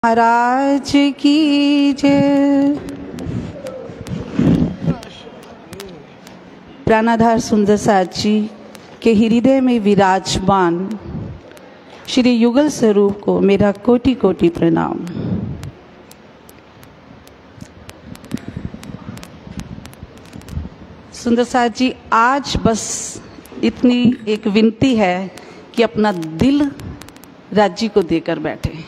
महाराज की जय। प्राणाधार सुंदर साथ जी के हृदय में विराजमान श्री युगल स्वरूप को मेरा कोटि कोटि प्रणाम। सुंदर साथ जी, आज बस इतनी एक विनती है कि अपना दिल राज्य को देकर बैठे।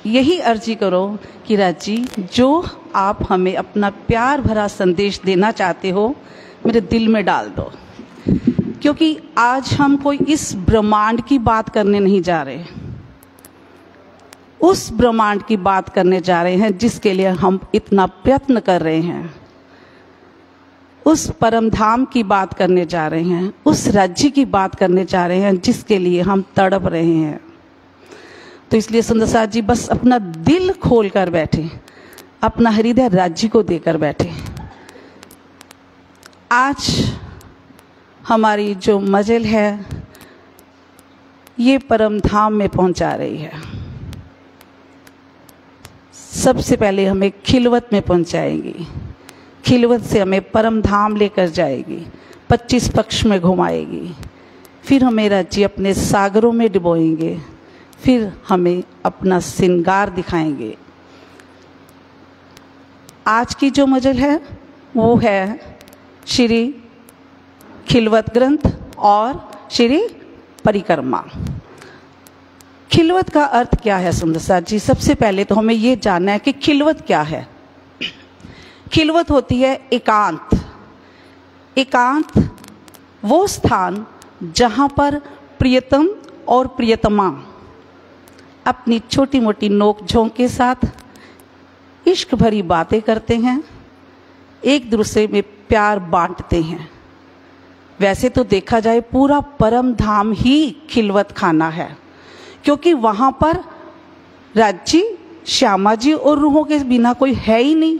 यही अर्जी करो कि राज्य, जो आप हमें अपना प्यार भरा संदेश देना चाहते हो मेरे दिल में डाल दो, क्योंकि आज हम कोई इस ब्रह्मांड की बात करने नहीं जा रहे, उस ब्रह्मांड की बात करने जा रहे हैं जिसके लिए हम इतना प्रयत्न कर रहे हैं। उस परम धाम की बात करने जा रहे हैं, उस राज्य की बात करने जा रहे हैं जिसके लिए हम तड़प रहे हैं। तो इसलिए सुंदर साथ जी बस अपना दिल खोल कर बैठे, अपना हृदय राज्य को देकर बैठे। आज हमारी जो मजल है ये परम धाम में पहुंचा रही है। सबसे पहले हमें खिलवत में पहुंचाएगी, खिलवत से हमें परम धाम लेकर जाएगी, 25 पक्ष में घुमाएगी, फिर हमें राज्य अपने सागरों में डुबोएंगे, फिर हमें अपना श्रृंगार दिखाएंगे। आज की जो मजल है वो है श्री खिलवत ग्रंथ और श्री परिक्रमा। खिलवत का अर्थ क्या है सुंदर साथ जी? सबसे पहले तो हमें ये जानना है कि खिलवत क्या है। खिलवत होती है एकांत। एकांत वो स्थान जहां पर प्रियतम और प्रियतमा अपनी छोटी मोटी नोक झोंक के साथ इश्क भरी बातें करते हैं, एक दूसरे में प्यार बांटते हैं। वैसे तो देखा जाए पूरा परम धाम ही खिलवत खाना है, क्योंकि वहां पर राज्य, श्यामा जी और रूहों के बिना कोई है ही नहीं,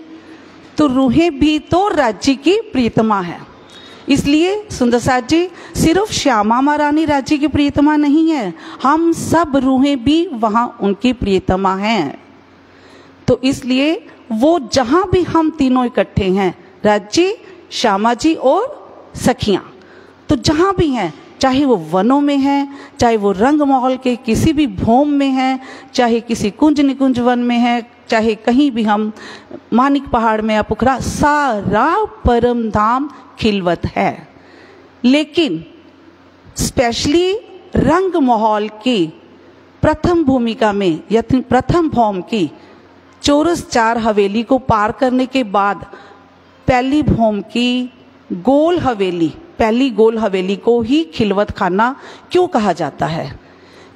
तो रूहें भी तो राज्य की प्रियतमा है। इसलिए सुंदर साथ जी सिर्फ श्यामा महारानी राज्य की प्रियतमा नहीं है, हम सब रूहें भी वहां उनकी प्रियतमा हैं। तो इसलिए वो जहां भी हम तीनों इकट्ठे हैं, राज्य, श्यामा जी और सखियां, तो जहां भी हैं, चाहे वो वनों में हैं, चाहे वो रंग महल के किसी भी भौम में हैं, चाहे किसी कुंज निकुंज वन में है, चाहे कहीं भी हम मानिक पहाड़ में या पोखरा, सारा परम धाम खिलवत है। लेकिन स्पेशली रंग महल की प्रथम भूमिका में या प्रथम भौम की चौरस 4 हवेली को पार करने के बाद पहली भौम की गोल हवेली, पहली गोल हवेली को ही खिलवत खाना क्यों कहा जाता है?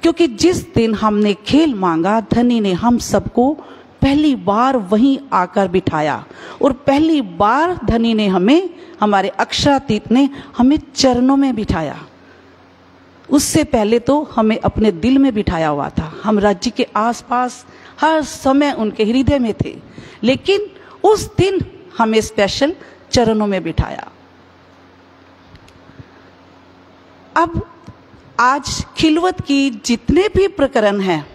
क्योंकि जिस दिन हमने खेल मांगा, धनी ने हम सबको पहली बार वहीं आकर बिठाया, और पहली बार धनी ने हमें, हमारे अक्षरातीत ने हमें चरणों में बिठाया। उससे पहले तो हमें अपने दिल में बिठाया हुआ था, हम राज्य के आसपास हर समय उनके हृदय में थे, लेकिन उस दिन हमें स्पेशल चरणों में बिठाया। अब आज खिलवत की जितने भी प्रकरण हैं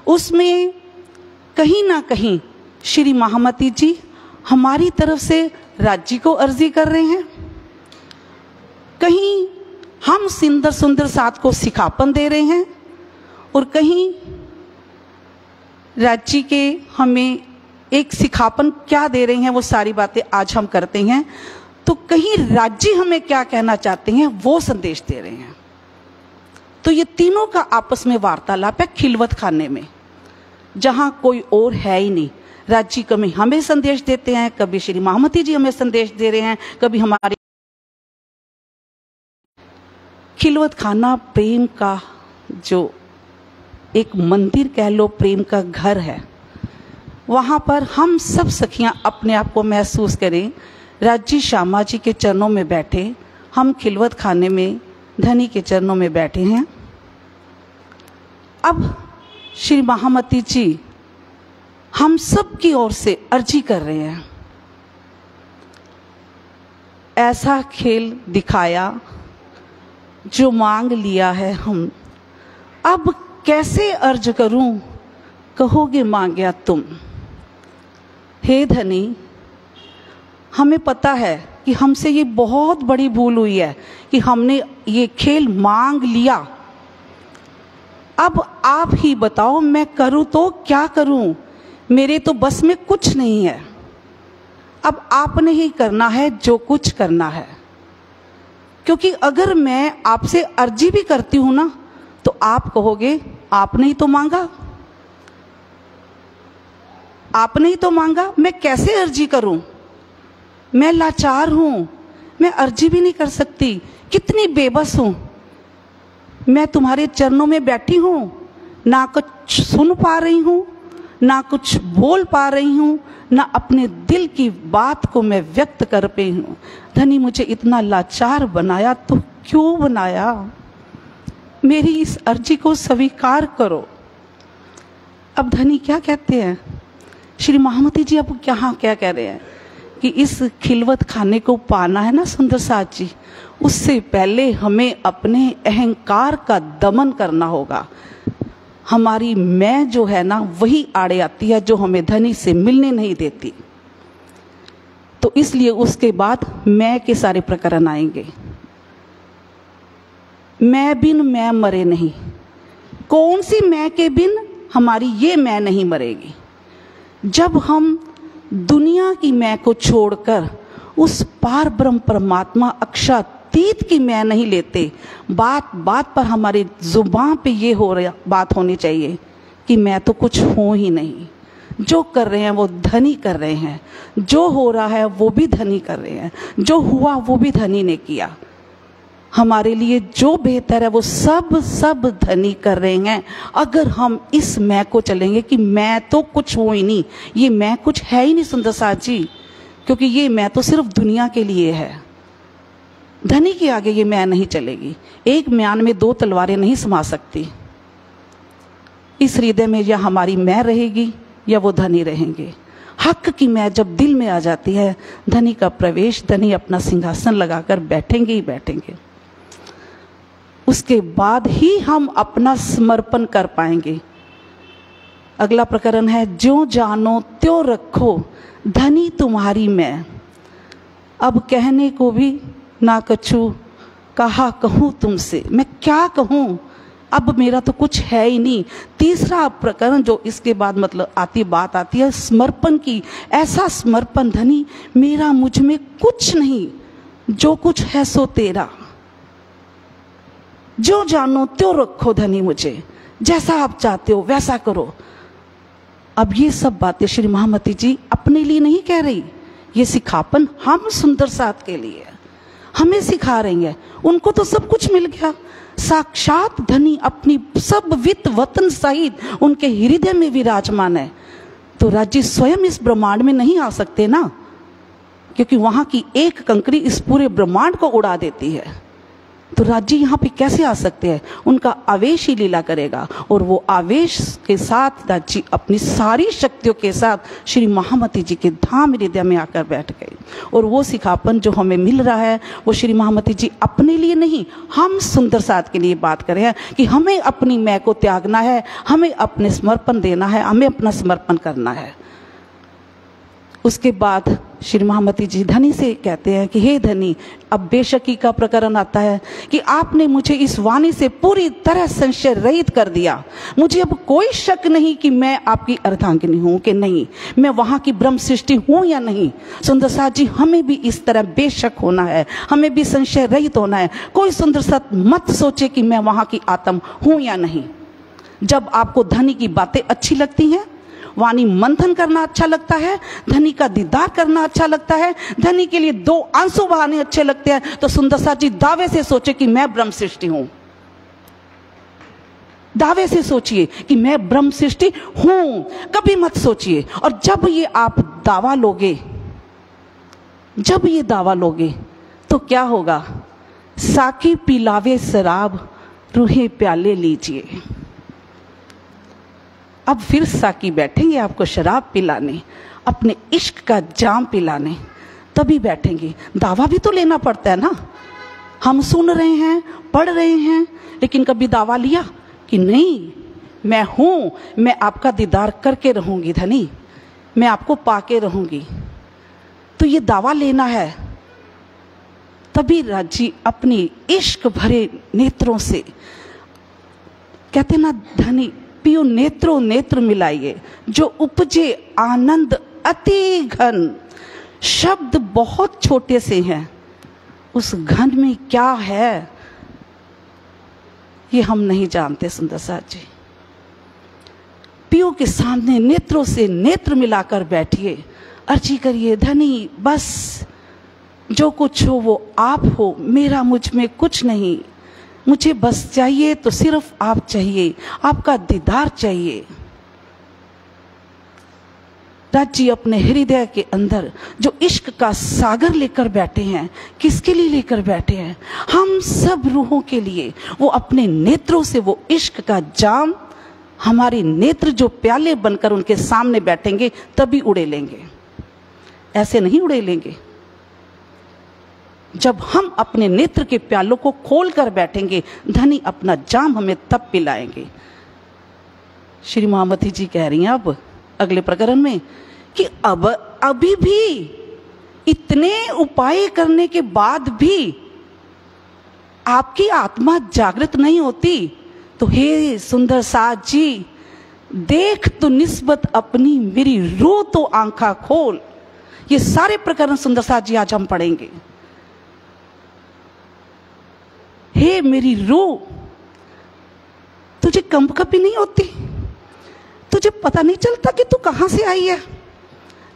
उसमें कहीं ना कहीं श्री महामती जी हमारी तरफ से राज्य को अर्जी कर रहे हैं, कहीं हम सुंदर सुंदर साथ को सिखापन दे रहे हैं, और कहीं राज्य के हमें एक सिखापन क्या दे रहे हैं वो सारी बातें आज हम करते हैं। तो कहीं राज्य हमें क्या कहना चाहते हैं वो संदेश दे रहे हैं। तो ये तीनों का आपस में वार्तालाप है खिलवत खाने में, जहां कोई और है ही नहीं। राज्य कभी हमें संदेश देते हैं, कभी श्री महामती जी हमें संदेश दे रहे हैं, कभी हमारे खिलवत खाना प्रेम का जो एक मंदिर कह लो, प्रेम का घर है। वहां पर हम सब सखियां अपने आप को महसूस करें राज्य श्यामा जी के चरणों में बैठे, हम खिलवत खाने में धनी के चरणों में बैठे हैं। अब श्री महामती जी हम सब की ओर से अर्जी कर रहे हैं, ऐसा खेल दिखाया जो मांग लिया है हम, अब कैसे अर्ज करूं, कहोगे मांग्या तुम। हे धनी, हमें पता है कि हमसे ये बहुत बड़ी भूल हुई है कि हमने ये खेल मांग लिया। अब आप ही बताओ, मैं करूं तो क्या करूं, मेरे तो बस में कुछ नहीं है। अब आपने ही करना है जो कुछ करना है, क्योंकि अगर मैं आपसे अर्जी भी करती हूं ना, तो आप कहोगे आपने ही तो मांगा, आपने ही तो मांगा, मैं कैसे अर्जी करूं, मैं लाचार हूं, मैं अर्जी भी नहीं कर सकती, कितनी बेबस हूं। मैं तुम्हारे चरणों में बैठी हूं, ना कुछ सुन पा रही हूं, ना कुछ बोल पा रही हूं, ना अपने दिल की बात को मैं व्यक्त कर पाई हूं। धनी, मुझे इतना लाचार बनाया तो क्यों बनाया, मेरी इस अर्जी को स्वीकार करो। अब धनी क्या कहते हैं, श्री महामती जी अब क्या कह रहे हैं कि इस खिलवत खाने को पाना है ना सुंदर साथ जी, उससे पहले हमें अपने अहंकार का दमन करना होगा। हमारी मैं जो है ना, वही आड़े आती है जो हमें धनी से मिलने नहीं देती। तो इसलिए उसके बाद मैं के सारे प्रकरण आएंगे। मैं बिन मैं मरे नहीं, कौन सी मैं के बिन हमारी ये मैं नहीं मरेगी। जब हम दुनिया की मैं को छोड़कर उस पार ब्रह्म परमात्मा अक्षातीत की मैं नहीं लेते, बात बात पर हमारी जुबान पे ये हो रहा बात होनी चाहिए कि मैं तो कुछ हूं ही नहीं। जो कर रहे हैं वो धनी कर रहे हैं, जो हो रहा है वो भी धनी कर रहे हैं, जो हुआ वो भी धनी ने किया। हमारे लिए जो बेहतर है वो सब धनी कर रहे हैं। अगर हम इस मैं को चलेंगे कि मैं तो कुछ हूं ही नहीं, ये मैं कुछ है ही नहीं सुंदर साथ जी, क्योंकि ये मैं तो सिर्फ दुनिया के लिए है। धनी के आगे ये मैं नहीं चलेगी। एक म्यान में दो तलवारें नहीं समा सकती। इस हृदय में या हमारी मैं रहेगी या वो धनी रहेंगे। हक की मैं जब दिल में आ जाती है, धनी का प्रवेश, धनी अपना सिंहासन लगाकर बैठेंगे ही बैठेंगे। उसके बाद ही हम अपना समर्पण कर पाएंगे। अगला प्रकरण है, ज्यों जानो त्यों रखो धनी तुम्हारी मैं। अब कहने को भी ना कछु, कहा कहूं तुमसे, मैं क्या कहूं, अब मेरा तो कुछ है ही नहीं। तीसरा प्रकरण जो इसके बाद मतलब बात आती है समर्पण की। ऐसा समर्पण, धनी मेरा मुझ में कुछ नहीं, जो कुछ है सो तेरा। जो जानो त्यों रखो धनी मुझे, जैसा आप चाहते हो वैसा करो। अब ये सब बातें श्री महामती जी अपने लिए नहीं कह रही, ये सिखापन हम सुंदर साथ के लिए हमें सिखा रही है। उनको तो सब कुछ मिल गया, साक्षात धनी अपनी सब वित्त वतन सहित उनके हृदय में विराजमान है। तो राज्य स्वयं इस ब्रह्मांड में नहीं आ सकते ना, क्योंकि वहां की एक कंकरी इस पूरे ब्रह्मांड को उड़ा देती है। तो राज्य यहाँ पे कैसे आ सकते हैं, उनका आवेश ही लीला करेगा। और वो आवेश के साथ राज्य अपनी सारी शक्तियों के साथ श्री महामती जी के धाम हृदय में आकर बैठ गए। और वो सिखापन जो हमें मिल रहा है वो श्री महामती जी अपने लिए नहीं, हम सुंदर साथ के लिए बात कर रहे हैं कि हमें अपनी मैं को त्यागना है, हमें अपने समर्पण देना है, हमें अपना समर्पण करना है। उसके बाद श्री महामती जी धनी से कहते हैं कि हे धनी, अब बेशकी का प्रकरण आता है कि आपने मुझे इस वाणी से पूरी तरह संशय रहित कर दिया। मुझे अब कोई शक नहीं कि मैं आपकी अर्धांगिनी हूं कि नहीं, मैं वहां की ब्रह्म सृष्टि हूं या नहीं। सुंदर साथ जी, हमें भी इस तरह बेशक होना है, हमें भी संशय रहित होना है। कोई सुंदर साथ मत सोचे कि मैं वहां की आत्म हूं या नहीं। जब आपको धनी की बातें अच्छी लगती हैं, वाणी मंथन करना अच्छा लगता है, धनी का दीदार करना अच्छा लगता है, धनी के लिए दो आंसू बहाने अच्छे लगते हैं, तो सुंदर साथ जी दावे से सोचे कि मैं ब्रह्म सृष्टि हूं। दावे से सोचिए कि मैं ब्रह्म सृष्टि हूं, कभी मत सोचिए। और जब ये आप दावा लोगे, जब ये दावा लोगे तो क्या होगा, साकी पिलावे शराब, रूहे प्याले लीजिए। अब फिर साकी बैठेंगे आपको शराब पिलाने, अपने इश्क का जाम पिलाने, तभी बैठेंगे। दावा भी तो लेना पड़ता है ना। हम सुन रहे हैं, पढ़ रहे हैं, लेकिन कभी दावा लिया कि नहीं मैं हूं, मैं आपका दीदार करके रहूंगी धनी, मैं आपको पाके रहूंगी। तो ये दावा लेना है। तभी राजी अपनी इश्क भरे नेत्रों से कहते ना धनी पियो नेत्रों नेत्र मिलाइए, जो उपजे आनंद अति घन। शब्द बहुत छोटे से हैं, उस घन में क्या है ये हम नहीं जानते। सुंदर साथ जी, पियो के सामने नेत्रों से नेत्र मिलाकर बैठिए, अर्जी करिए धनी बस जो कुछ हो वो आप हो, मेरा मुझ में कुछ नहीं, मुझे बस चाहिए तो सिर्फ आप चाहिए, आपका दीदार चाहिए। राजी अपने हृदय के अंदर जो इश्क का सागर लेकर बैठे हैं, किसके लिए लेकर बैठे हैं? हम सब रूहों के लिए। वो अपने नेत्रों से वो इश्क का जाम, हमारे नेत्र जो प्याले बनकर उनके सामने बैठेंगे तभी उड़े लेंगे, ऐसे नहीं उड़े लेंगे। जब हम अपने नेत्र के प्यालों को खोल कर बैठेंगे, धनी अपना जाम हमें तब पिलाएंगे। श्री महामती जी कह रही हैं अब अगले प्रकरण में कि अब अभी भी इतने उपाय करने के बाद भी आपकी आत्मा जागृत नहीं होती, तो हे सुंदर साथ जी, देख तो निस्बत अपनी मेरी रूह तो आंखा खोल। ये सारे प्रकरण सुंदर साथ जी आज हम पढ़ेंगे। हे मेरी रूह, तुझे कंप कभी नहीं होती? तुझे पता नहीं चलता कि तू कहां से आई है?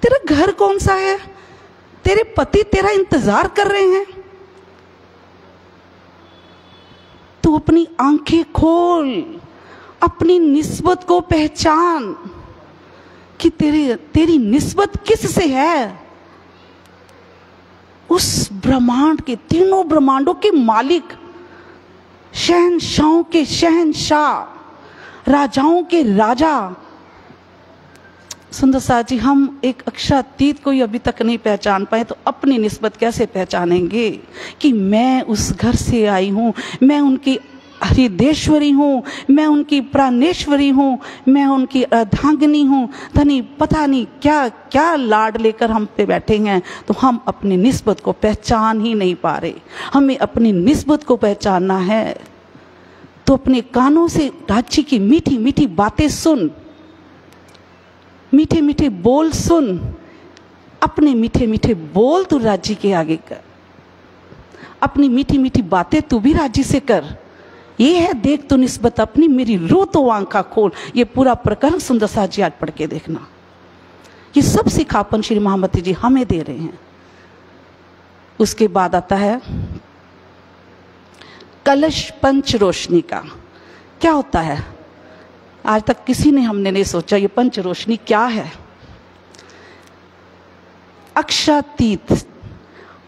तेरा घर कौन सा है? तेरे पति तेरा इंतजार कर रहे हैं। तू अपनी आंखें खोल, अपनी निस्बत को पहचान कि तेरी निस्बत किस से है। उस ब्रह्मांड के, तीनों ब्रह्मांडों के मालिक, शहंशाहों के शहंशाह, राजाओं के राजा। सुंदर साथ जी, हम एक अक्षरातीत को ही अभी तक नहीं पहचान पाए तो अपनी निस्बत कैसे पहचानेंगे कि मैं उस घर से आई हूं, मैं उनकी हृदयेश्वरी हूं, मैं उनकी प्राणेश्वरी हूं, मैं उनकी अर्धांगिनी हूं। धनी पता नहीं क्या क्या लाड लेकर हम पे बैठे हैं, तो हम अपनी निस्बत को पहचान ही नहीं पा रहे। हमें अपनी निस्बत को पहचानना है तो अपने कानों से राज्य की मीठी मीठी बातें सुन, मीठे मीठे बोल सुन। अपने मीठे मीठे बोल तू राज्य के आगे कर, अपनी मीठी मीठी बातें तू भी राज्य से कर। ये है देख तो निस्बत अपनी मेरी रूह तो आंखा खोल। ये पूरा प्रकरण सुंदर साथ जी आज पढ़ के देखना। ये सब सिखापन श्री महामती जी हमें दे रहे हैं। उसके बाद आता है कलश पंच रोशनी का। क्या होता है? आज तक किसी ने हमने नहीं सोचा ये पंच रोशनी क्या है। अक्षरातीत,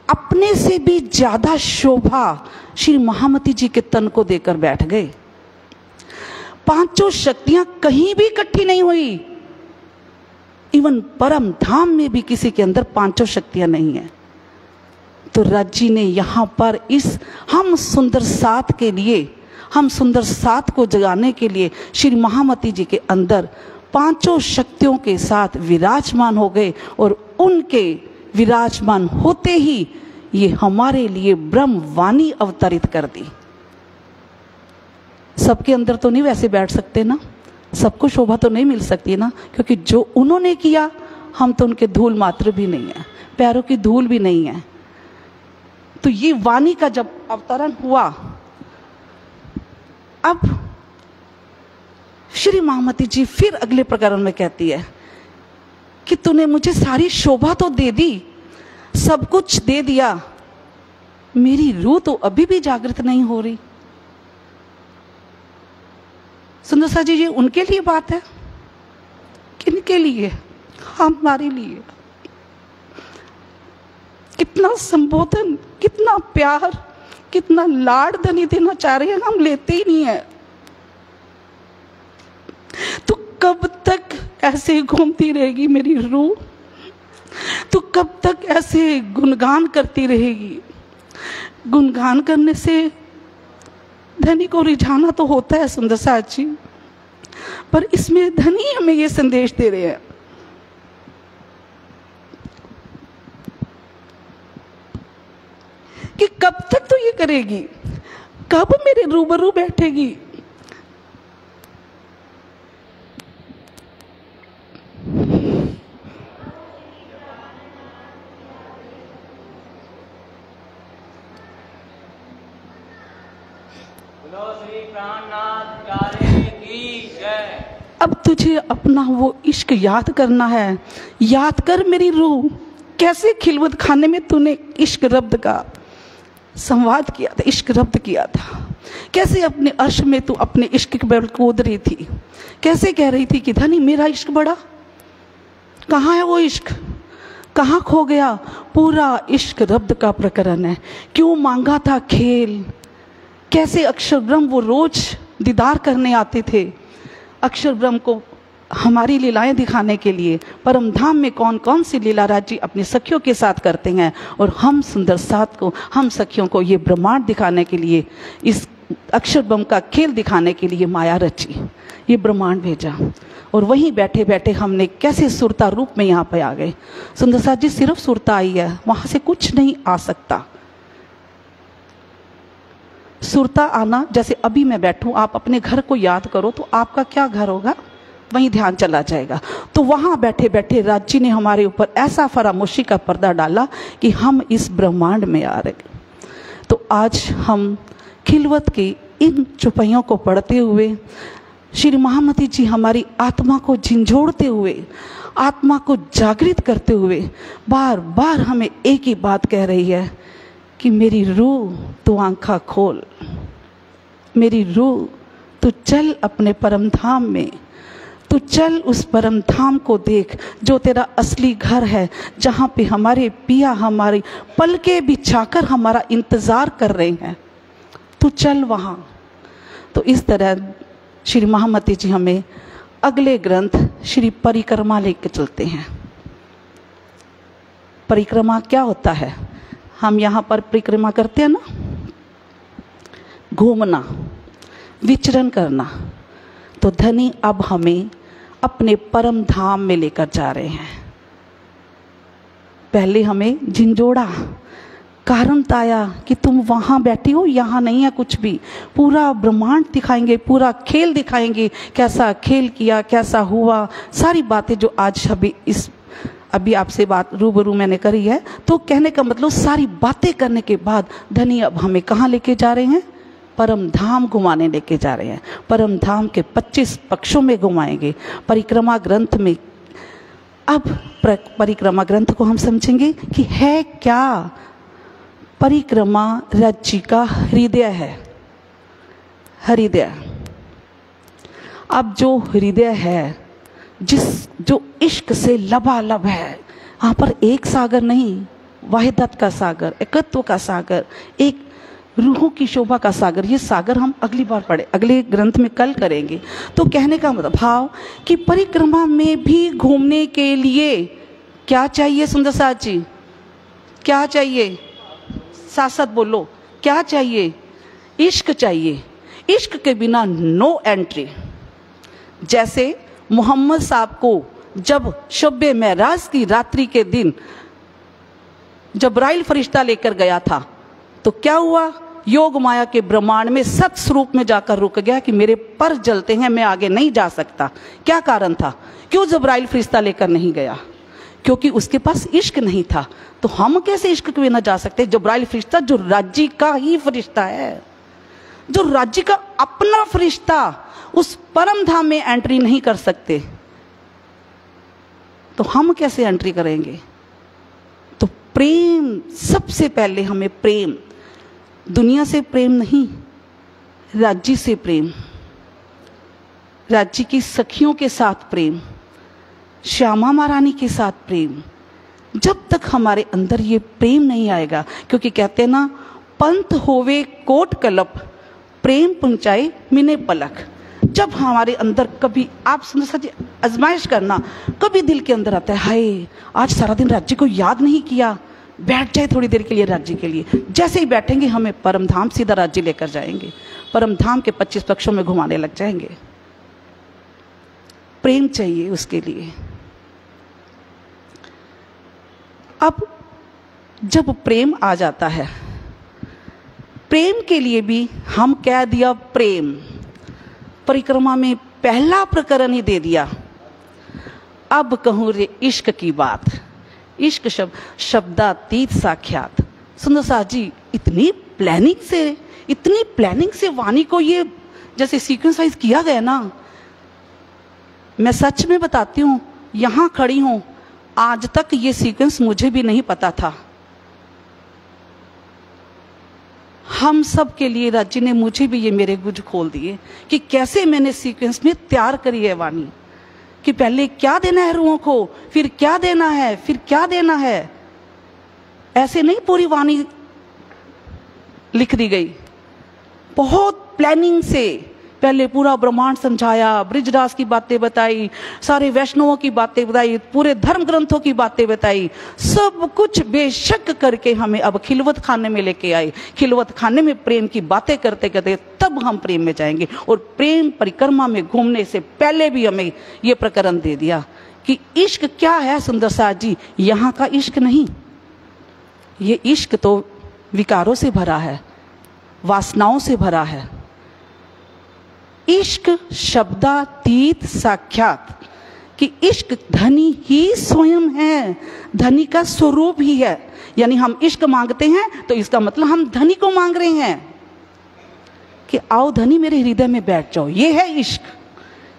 अपने से भी ज्यादा शोभा श्री महामती जी के तन को देकर बैठ गए। पांचों शक्तियां कहीं भी इकट्ठी नहीं हुई। इवन परम धाम में भी किसी के अंदर पांचों शक्तियां नहीं है। तो राज्य ने यहां पर इस हम सुंदर साथ के लिए, हम सुंदर साथ को जगाने के लिए श्री महामती जी के अंदर पांचों शक्तियों के साथ विराजमान हो गए। और उनके विराजमान होते ही ये हमारे लिए ब्रह्मवाणी अवतरित कर दी। सबके अंदर तो नहीं वैसे बैठ सकते ना, सबको शोभा तो नहीं मिल सकती ना, क्योंकि जो उन्होंने किया हम तो उनके धूल मात्र भी नहीं है, पैरों की धूल भी नहीं है। तो ये वाणी का जब अवतरण हुआ, अब श्री महामती जी फिर अगले प्रकरण में कहती है कि तूने मुझे सारी शोभा तो दे दी, सब कुछ दे दिया, मेरी रूह तो अभी भी जागृत नहीं हो रही। सुंदर सा जी, ये उनके लिए बात है, किनके लिए? हमारे लिए। कितना संबोधन, कितना प्यार, कितना लाड धनी देना चाह रहे हैं, हम लेते ही नहीं है। तो कब तक ऐसे घूमती रहेगी मेरी रूह? तो कब तक ऐसे गुणगान करती रहेगी? गुणगान करने से धनी को रिझाना तो होता है सुंदर साथ जी, पर इसमें धनी हमें ये संदेश दे रहे हैं कि कब तक तो ये करेगी, कब मेरे रूबरू बैठेगी। श्री प्राणनाथ प्यारे की जय। अब तुझे अपना वो इश्क याद करना है। याद कर मेरी रूह, कैसे खिलवत खाने में तूने इश्क रब्द का संवाद किया था, इश्क रब्द किया था। कैसे अपने अर्श में तू अपने इश्क के बल कूद रही थी, कैसे कह रही थी कि धनी मेरा इश्क बड़ा, कहाँ है वो इश्क, कहाँ खो गया। पूरा इश्क रब्द का प्रकरण है। क्यों मांगा था खेल, कैसे अक्षर ब्रह्म वो रोज दीदार करने आते थे, अक्षर ब्रह्म को हमारी लीलाएं दिखाने के लिए। परम धाम में कौन कौन सी लीला राजी अपनी सखियों के साथ करते हैं, और हम सुंदर साथ को, हम सखियों को ये ब्रह्मांड दिखाने के लिए, इस अक्षर ब्रह्म का खेल दिखाने के लिए माया रची, ये ब्रह्मांड भेजा। और वहीं बैठे बैठे हमने कैसे सुरता रूप में यहाँ पे आ गए। सुंदर साथ जी सिर्फ सुरता आई है, वहां से कुछ नहीं आ सकता। सुरता आना, जैसे अभी मैं बैठूं, आप अपने घर को याद करो तो आपका क्या घर होगा, वहीं ध्यान चला जाएगा। तो वहां बैठे बैठे राज्य ने हमारे ऊपर ऐसा फरामोशी का पर्दा डाला कि हम इस ब्रह्मांड में आ रहे। तो आज हम खिलवत की इन चौपाइयों को पढ़ते हुए, श्री महामती जी हमारी आत्मा को झिंझोड़ते हुए, आत्मा को जागृत करते हुए बार बार हमें एक ही बात कह रही है कि मेरी रूह तू आंखा खोल, मेरी रूह तू चल अपने परम धाम में, तू चल उस परम धाम को देख जो तेरा असली घर है, जहाँ पे हमारे पिया हमारी पलके बिछाकर हमारा इंतजार कर रहे हैं, तू चल वहाँ। तो इस तरह श्री महामती जी हमें अगले ग्रंथ श्री परिक्रमा लेके चलते हैं। परिक्रमा क्या होता है, हम यहाँ पर परिक्रमा करते हैं ना, घूमना, विचरण करना। तो धनी अब हमें अपने परम धाम में लेकर जा रहे हैं। पहले हमें झिंझोड़ा, कारण बताया कि तुम वहां बैठी हो, यहाँ नहीं है कुछ भी, पूरा ब्रह्मांड दिखाएंगे, पूरा खेल दिखाएंगे, कैसा खेल किया, कैसा हुआ, सारी बातें जो आज अभी आपसे बात रूबरू मैंने करी है। तो कहने का मतलब सारी बातें करने के बाद धनी अब हमें कहाँ लेके जा रहे हैं, परम धाम घुमाने लेके जा रहे हैं। परम धाम के 25 पक्षों में घुमाएंगे परिक्रमा ग्रंथ में। अब परिक्रमा ग्रंथ को हम समझेंगे कि है क्या। परिक्रमा राज्य का हृदय है, हृदय। अब जो हृदय है, जो इश्क से लबालब है, यहाँ पर एक सागर नहीं, वाहिदत का सागर, एकत्व का सागर, एक रूहों की शोभा का सागर। ये सागर हम अगली बार पढ़े, अगले ग्रंथ में कल करेंगे। तो कहने का मतलब भाव कि परिक्रमा में भी घूमने के लिए क्या चाहिए सुंदर साथ जी, क्या चाहिए, साथ साथ बोलो, क्या चाहिए, इश्क चाहिए। इश्क के बिना नो एंट्री। जैसे मोहम्मद साहब को जब शब्बे मेराज की रात्रि के दिन जब्राइल फरिश्ता लेकर गया था, तो क्या हुआ, योग माया के ब्रह्मांड में सत स्वरूप में जाकर रुक गया कि मेरे पर जलते हैं, मैं आगे नहीं जा सकता। क्या कारण था, क्यों जब्राइल फरिश्ता लेकर नहीं गया, क्योंकि उसके पास इश्क नहीं था। तो हम कैसे इश्क के बिना जा सकते। जब्राइल फरिश्ता जो राज्य का ही फरिश्ता है, जो राज्य का अपना फरिश्ता, उस परम धाम में एंट्री नहीं कर सकते, तो हम कैसे एंट्री करेंगे। तो प्रेम, सबसे पहले हमें प्रेम, दुनिया से प्रेम नहीं, राज्य से प्रेम, राज्य की सखियों के साथ प्रेम, श्यामा महारानी के साथ प्रेम। जब तक हमारे अंदर ये प्रेम नहीं आएगा, क्योंकि कहते हैं ना, पंथ होवे कोट कलप, प्रेम पुंचाए मिने पलक। जब हमारे अंदर कभी, आप सच आजमाइश करना, कभी दिल के अंदर आता है, हाय आज सारा दिन राज्य को याद नहीं किया, बैठ जाए थोड़ी देर के लिए राज्य के लिए। जैसे ही बैठेंगे हमें परम धाम सीधा राज्य लेकर जाएंगे, परम धाम के 25 पक्षों में घुमाने लग जाएंगे। प्रेम चाहिए उसके लिए। अब जब प्रेम आ जाता है, प्रेम के लिए भी हम कह दिया प्रेम, परिक्रमा में पहला प्रकरण ही दे दिया। अब कहूं रे इश्क की बात, इश्क शब्दातीत साक्षात। सुंदर साथ जी इतनी प्लानिंग से वाणी को ये जैसे सीक्वेंसाइज किया गया ना, मैं सच में बताती हूँ, यहां खड़ी हूं, आज तक ये सीक्वेंस मुझे भी नहीं पता था। हम सब के लिए राज्य ने मुझे भी ये मेरे गुज खोल दिए कि कैसे मैंने सीक्वेंस में तैयार करी है वाणी, कि पहले क्या देना है रूहों को, फिर क्या देना है, फिर क्या देना है। ऐसे नहीं पूरी वाणी लिख दी गई, बहुत प्लानिंग से पहले पूरा ब्रह्मांड समझाया, ब्रिजदास की बातें बताई, सारे वैष्णवों की बातें बताई, पूरे धर्म ग्रंथों की बातें बताई, सब कुछ बेशक करके हमें अब खिलवत खाने में लेके आए। खिलवत खाने में प्रेम की बातें करते करते तब हम प्रेम में जाएंगे। और प्रेम परिक्रमा में घूमने से पहले भी हमें ये प्रकरण दे दिया कि इश्क क्या है। सुंदर साथ जी, यहाँ का इश्क नहीं, ये इश्क तो विकारों से भरा है, वासनाओं से भरा है। इश्क शब्दातीत साक्षात, कि इश्क धनी ही स्वयं है, धनी का स्वरूप ही है। यानी हम इश्क मांगते हैं तो इसका मतलब हम धनी को मांग रहे हैं कि आओ धनी मेरे हृदय में बैठ जाओ। ये है इश्क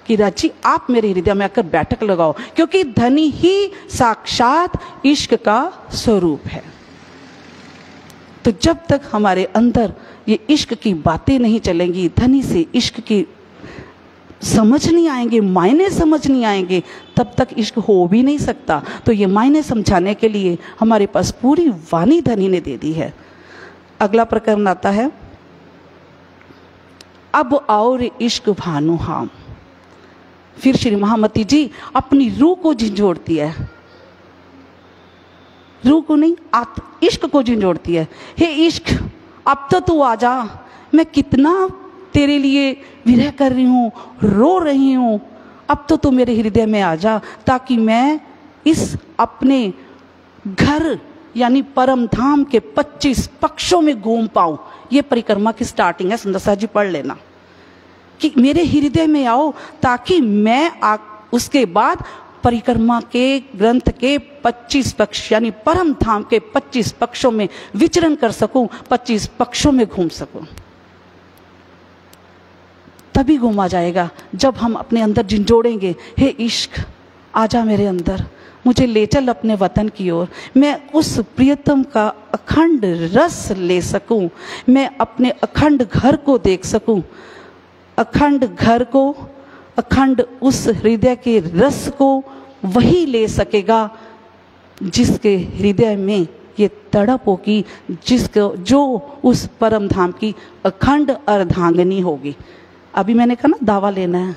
कि राजी आप मेरे हृदय में आकर बैठक लगाओ, क्योंकि धनी ही साक्षात इश्क का स्वरूप है। तो जब तक हमारे अंदर ये इश्क की बातें नहीं चलेंगी, धनी से इश्क की समझ नहीं आएंगे, मायने समझ नहीं आएंगे, तब तक इश्क हो भी नहीं सकता। तो ये मायने समझाने के लिए हमारे पास पूरी वाणी धनी ने दे दी है। अगला प्रकरण आता है, अब आओ रे इश्क भानु हम। फिर श्री महामती जी अपनी रूह को झिझोड़ती है, रूह को नहीं, इश्क को झिझोड़ती है। हे इश्क अब तो तू आजा, मैं कितना तेरे लिए विरह कर रही हूँ, रो रही हूँ, अब तो तू मेरे हृदय में आ जा, ताकि मैं इस अपने घर यानी परम धाम के 25 पक्षों में घूम पाऊं। ये परिक्रमा की स्टार्टिंग है, सुंदर साथ जी पढ़ लेना, कि मेरे हृदय में आओ ताकि मैं उसके बाद परिक्रमा के ग्रंथ के 25 पक्ष यानी परम धाम के 25 पक्षों में विचरण कर सकूं, 25 पक्षों में घूम सकूं। तभी घूमा जाएगा जब हम अपने अंदर झिझोड़ेंगे, हे इश्क आजा मेरे अंदर, मुझे ले चल अपने वतन की ओर, मैं उस प्रियतम का अखंड रस ले सकूं, मैं अपने अखंड घर को देख सकूं, अखंड घर को, अखंड उस हृदय के रस को वही ले सकेगा जिसके हृदय में ये तड़प होगी, जिसको जो उस परम धाम की अखंड अर्धांगिनी होगी। अभी मैंने कहा ना दावा लेना है,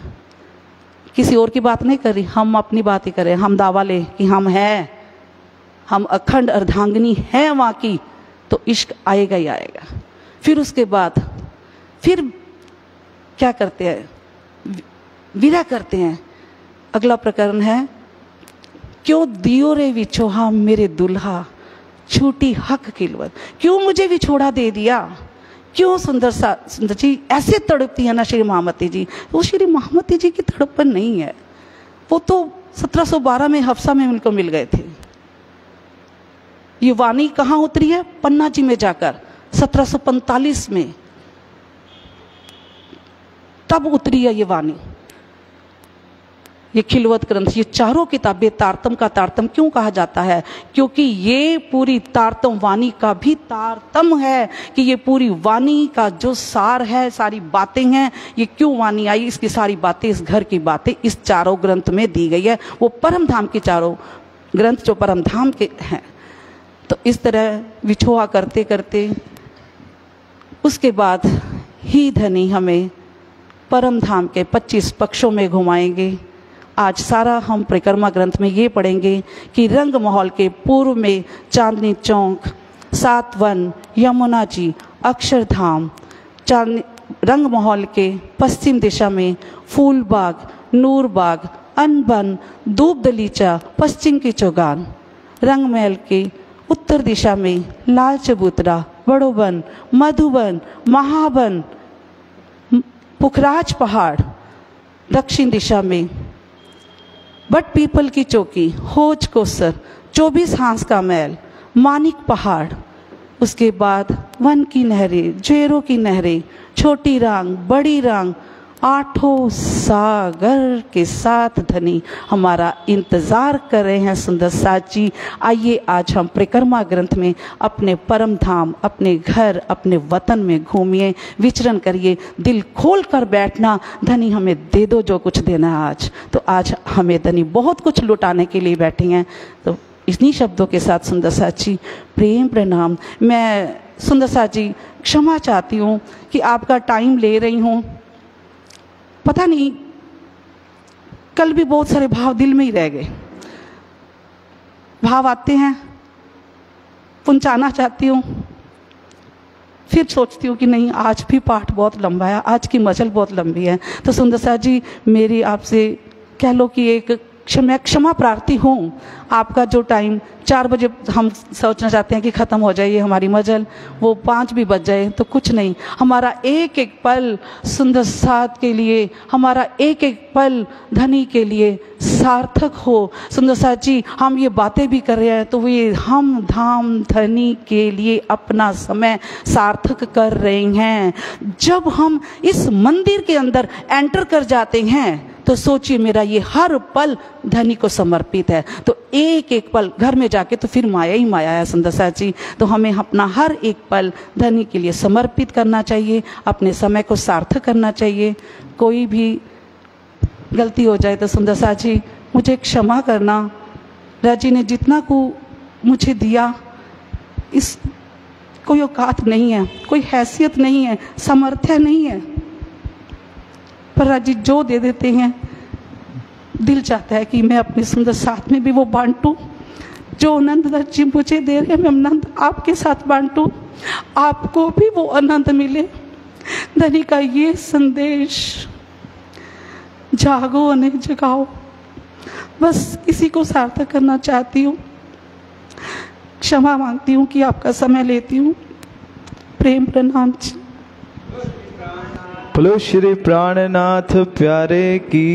किसी और की बात नहीं कर रही, हम अपनी बात ही करें। हम दावा ले कि हम हैं, हम अखंड अर्धांगिनी हैं वहाँ की, तो इश्क आएगा ही आएगा। फिर उसके बाद फिर क्या करते हैं, विरह करते हैं। अगला प्रकरण है, क्यों दियो रे विछोहा मेरे दुल्हा छूटी हक खिलवत। क्यों मुझे विछोड़ा दे दिया, क्यों सुंदर जी ऐसे तड़पती है ना श्री महामती जी। वो श्री महामती जी की तड़पन नहीं है, वो तो 1712 में हफ्सा में उनको मिल गए थे। ये वाणी कहाँ उतरी है, पन्ना जी में जाकर 1745 में तब उतरी है ये वाणी। ये खिलवत ग्रंथ, ये चारों किताबें तारतम का तारतम क्यों कहा जाता है, क्योंकि ये पूरी तारतम वाणी का भी तारतम है, कि ये पूरी वाणी का जो सार है, सारी बातें हैं, ये क्यों वाणी आई, इसकी सारी बातें, इस घर की बातें इस चारों ग्रंथ में दी गई है। वो परम धाम के चारों ग्रंथ जो परम धाम के हैं। तो इस तरह विछोहा करते करते उसके बाद ही धनी हमें परम धाम के 25 पक्षों में घुमाएंगे। आज सारा हम परिक्रमा ग्रंथ में ये पढ़ेंगे कि रंग महल के पूर्व में चांदनी चौक, सातवन, यमुना जी, अक्षरधाम, रंग महल के पश्चिम दिशा में फूलबाग, नूरबाग, अनबन दूब दलीचा पश्चिम की चौगान, रंगमहल के उत्तर दिशा में लाल चबूतरा, बड़ोबन, मधुबन, महाबन, पुखराज पहाड़, दक्षिण दिशा में बट पीपल की चौकी, होज कोसर, 24 हांस का महल, मानिक पहाड़, उसके बाद वन की नहरें, जेरों की नहरें, छोटी रांग, बड़ी रांग, 8 सागर के साथ धनी हमारा इंतजार कर रहे हैं सुंदर साची। आइए आज हम परिक्रमा ग्रंथ में अपने परम धाम, अपने घर, अपने वतन में घूमिए, विचरण करिए, दिल खोल कर बैठना, धनी हमें दे दो जो कुछ देना है आज। तो आज हमें धनी बहुत कुछ लुटाने के लिए बैठी हैं। तो इन्हीं शब्दों के साथ सुंदर साची प्रेम प्रणाम। मैं सुंदर साची क्षमा चाहती हूँ कि आपका टाइम ले रही हूँ। पता नहीं कल भी बहुत सारे भाव दिल में ही रह गए, भाव आते हैं, पहुंचाना चाहती हूँ, फिर सोचती हूँ कि नहीं आज भी पाठ बहुत लंबा है, आज की मजल बहुत लंबी है। तो सुंदर सा जी मेरी आपसे कह लो कि एक क्षमा प्रार्थी हूँ। आपका जो टाइम 4 बजे हम सोचना चाहते हैं कि ख़त्म हो जाए ये हमारी मजल, वो 5 भी बज जाए तो कुछ नहीं। हमारा एक एक पल सुंदर साथ के लिए, हमारा एक एक पल धनी के लिए सार्थक हो। सुंदर साथ जी हम ये बातें भी कर रहे हैं तो ये हम धाम धनी के लिए अपना समय सार्थक कर रहे हैं। जब हम इस मंदिर के अंदर एंटर कर जाते हैं तो सोचिए मेरा ये हर पल धनी को समर्पित है। तो एक एक पल घर में जाके तो फिर माया ही माया है सुंदर साथ जी। तो हमें अपना हर एक पल धनी के लिए समर्पित करना चाहिए, अपने समय को सार्थक करना चाहिए। कोई भी गलती हो जाए तो सुंदर साथ जी मुझे क्षमा करना। राजी ने जितना को मुझे दिया, इस कोई औकात नहीं है, कोई हैसियत नहीं है, सामर्थ्य नहीं है, पर राजी जो दे देते हैं दिल चाहता है कि मैं अपने सुंदर साथ में भी वो बांटूं। जो आनंद जी मुझे दे रहे हैं मैं आनंद आपके साथ बांटूं, आपको भी वो आनंद मिले। धनी का ये संदेश, जागो और जगाओ, बस इसी को सार्थक करना चाहती हूँ। क्षमा मांगती हूँ कि आपका समय लेती हूँ। प्रेम प्रणाम। बोलो श्री प्राणनाथ प्यारे की।